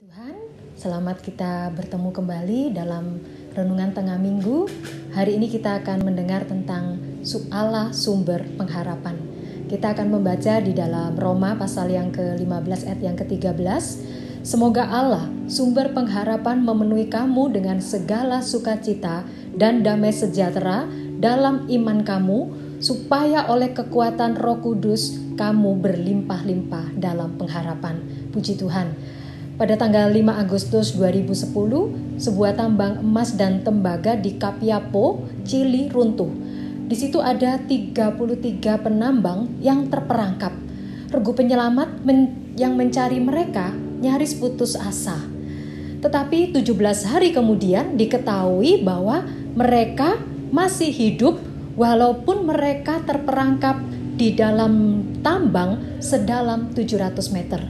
Tuhan, selamat kita bertemu kembali dalam Renungan Tengah Minggu. Hari ini kita akan mendengar tentang Allah sumber pengharapan. Kita akan membaca di dalam Roma pasal yang ke-15 ayat yang ke-13. Semoga Allah sumber pengharapan memenuhi kamu dengan segala sukacita dan damai sejahtera dalam iman kamu, supaya oleh kekuatan Roh Kudus kamu berlimpah-limpah dalam pengharapan. Puji Tuhan. Pada tanggal 5 Agustus 2010, sebuah tambang emas dan tembaga di Kapiapo, Chili runtuh. Di situ ada 33 penambang yang terperangkap. Regu penyelamat yang mencari mereka nyaris putus asa. Tetapi 17 hari kemudian diketahui bahwa mereka masih hidup walaupun mereka terperangkap di dalam tambang sedalam 700 meter.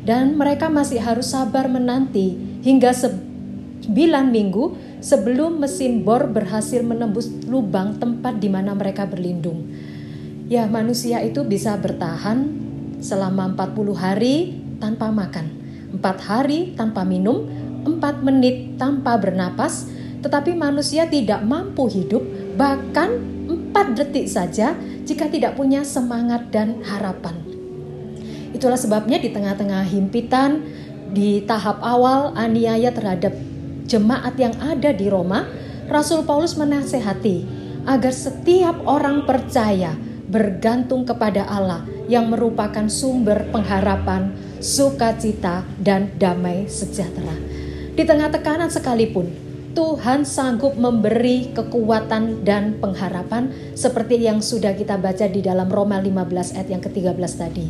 Dan mereka masih harus sabar menanti hingga 9 minggu sebelum mesin bor berhasil menembus lubang tempat di mana mereka berlindung. Ya, manusia itu bisa bertahan selama 40 hari tanpa makan, 4 hari tanpa minum, 4 menit tanpa bernapas, tetapi manusia tidak mampu hidup bahkan 4 detik saja jika tidak punya semangat dan harapan. Itulah sebabnya di tengah-tengah himpitan, di tahap awal aniaya terhadap jemaat yang ada di Roma, Rasul Paulus menasehati agar setiap orang percaya bergantung kepada Allah yang merupakan sumber pengharapan, sukacita, dan damai sejahtera. Di tengah tekanan sekalipun, Tuhan sanggup memberi kekuatan dan pengharapan seperti yang sudah kita baca di dalam Roma 15 ayat yang ke-13 tadi.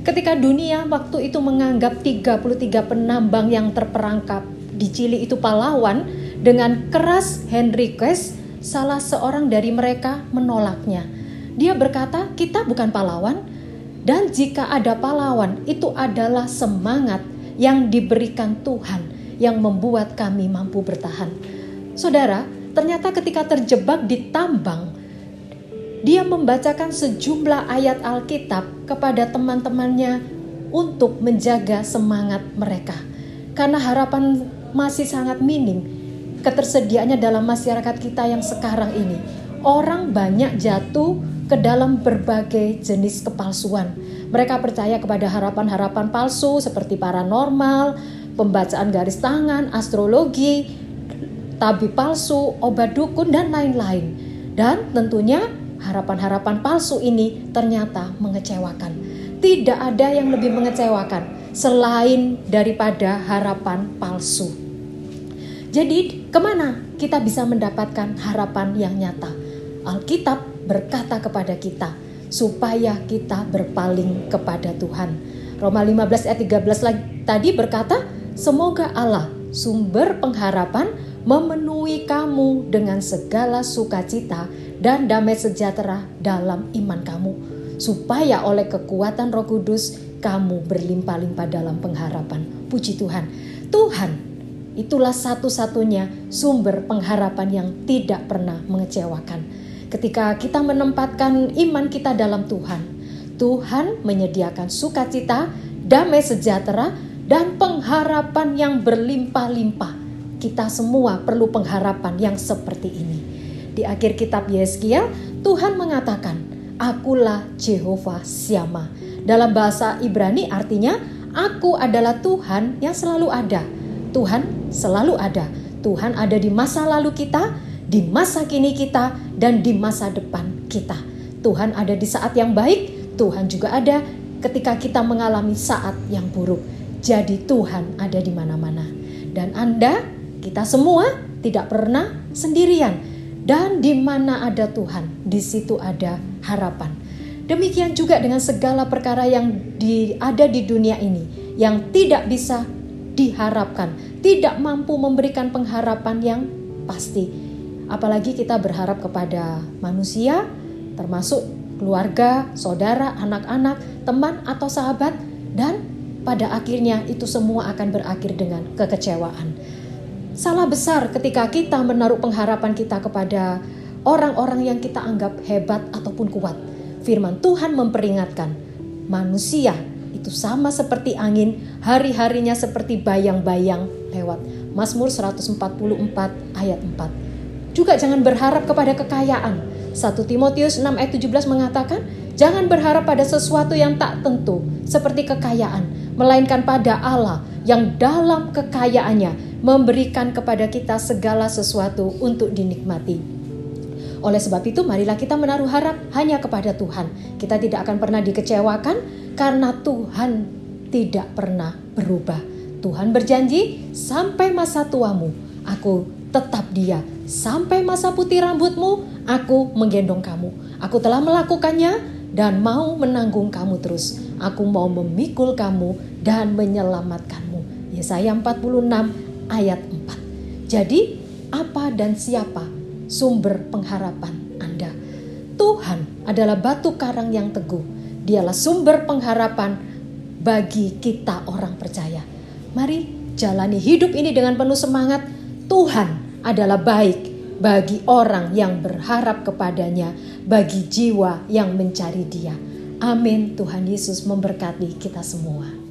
Ketika dunia waktu itu menganggap 33 penambang yang terperangkap di Chili itu pahlawan, dengan keras Henriquez, salah seorang dari mereka, menolaknya. Dia berkata, kita bukan pahlawan, dan jika ada pahlawan, itu adalah semangat yang diberikan Tuhan yang membuat kami mampu bertahan. Saudara, ternyata ketika terjebak di tambang, dia membacakan sejumlah ayat Alkitab kepada teman-temannya untuk menjaga semangat mereka. Karena harapan masih sangat minim ketersediaannya dalam masyarakat kita yang sekarang ini. Orang banyak jatuh ke dalam berbagai jenis kepalsuan. Mereka percaya kepada harapan-harapan palsu seperti paranormal, pembacaan garis tangan, astrologi, tabib palsu, obat dukun, dan lain-lain. Dan tentunya harapan-harapan palsu ini ternyata mengecewakan. Tidak ada yang lebih mengecewakan selain daripada harapan palsu. Jadi, kemana kita bisa mendapatkan harapan yang nyata? Alkitab berkata kepada kita supaya kita berpaling kepada Tuhan. Roma 15 ayat 13 tadi berkata, semoga Allah sumber pengharapan memenuhi kamu dengan segala sukacita dan damai sejahtera dalam iman kamu, supaya oleh kekuatan Roh Kudus kamu berlimpah-limpah dalam pengharapan. Puji Tuhan. Tuhan itulah satu-satunya sumber pengharapan yang tidak pernah mengecewakan. Ketika kita menempatkan iman kita dalam Tuhan, Tuhan menyediakan sukacita, damai sejahtera, dan pengharapan yang berlimpah-limpah. Kita semua perlu pengharapan yang seperti ini. Di akhir kitab Yesaya, Tuhan mengatakan, akulah Jehovah Syama. Dalam bahasa Ibrani artinya, aku adalah Tuhan yang selalu ada. Tuhan selalu ada. Tuhan ada di masa lalu kita, di masa kini kita, dan di masa depan kita. Tuhan ada di saat yang baik, Tuhan juga ada ketika kita mengalami saat yang buruk. Jadi Tuhan ada di mana-mana. Dan Anda, kita semua tidak pernah sendirian. Dan di mana ada Tuhan, di situ ada harapan. Demikian juga dengan segala perkara yang ada di dunia ini, yang tidak bisa diharapkan, tidak mampu memberikan pengharapan yang pasti. Apalagi kita berharap kepada manusia, termasuk keluarga, saudara, anak-anak, teman atau sahabat, dan pada akhirnya itu semua akan berakhir dengan kekecewaan. Salah besar ketika kita menaruh pengharapan kita kepada orang-orang yang kita anggap hebat ataupun kuat. Firman Tuhan memperingatkan, manusia itu sama seperti angin, hari-harinya seperti bayang-bayang lewat. Mazmur 144 ayat 4. Juga jangan berharap kepada kekayaan. 1 Timotius 6 ayat 17 mengatakan, jangan berharap pada sesuatu yang tak tentu seperti kekayaan, melainkan pada Allah yang dalam kekayaannya memberikan kepada kita segala sesuatu untuk dinikmati. Oleh sebab itu, marilah kita menaruh harap hanya kepada Tuhan. Kita tidak akan pernah dikecewakan karena Tuhan tidak pernah berubah. Tuhan berjanji, sampai masa tuamu, aku tetap Dia. Sampai masa putih rambutmu, aku menggendong kamu. Aku telah melakukannya dan mau menanggung kamu terus. Aku mau memikul kamu dan menyelamatkanmu. Yesaya 46 ayat 4. Jadi, apa dan siapa sumber pengharapan Anda? Tuhan adalah batu karang yang teguh. Dialah sumber pengharapan bagi kita orang percaya. Mari jalani hidup ini dengan penuh semangat. Tuhan adalah baik bagi orang yang berharap kepadanya, bagi jiwa yang mencari Dia. Amin. Tuhan Yesus memberkati kita semua.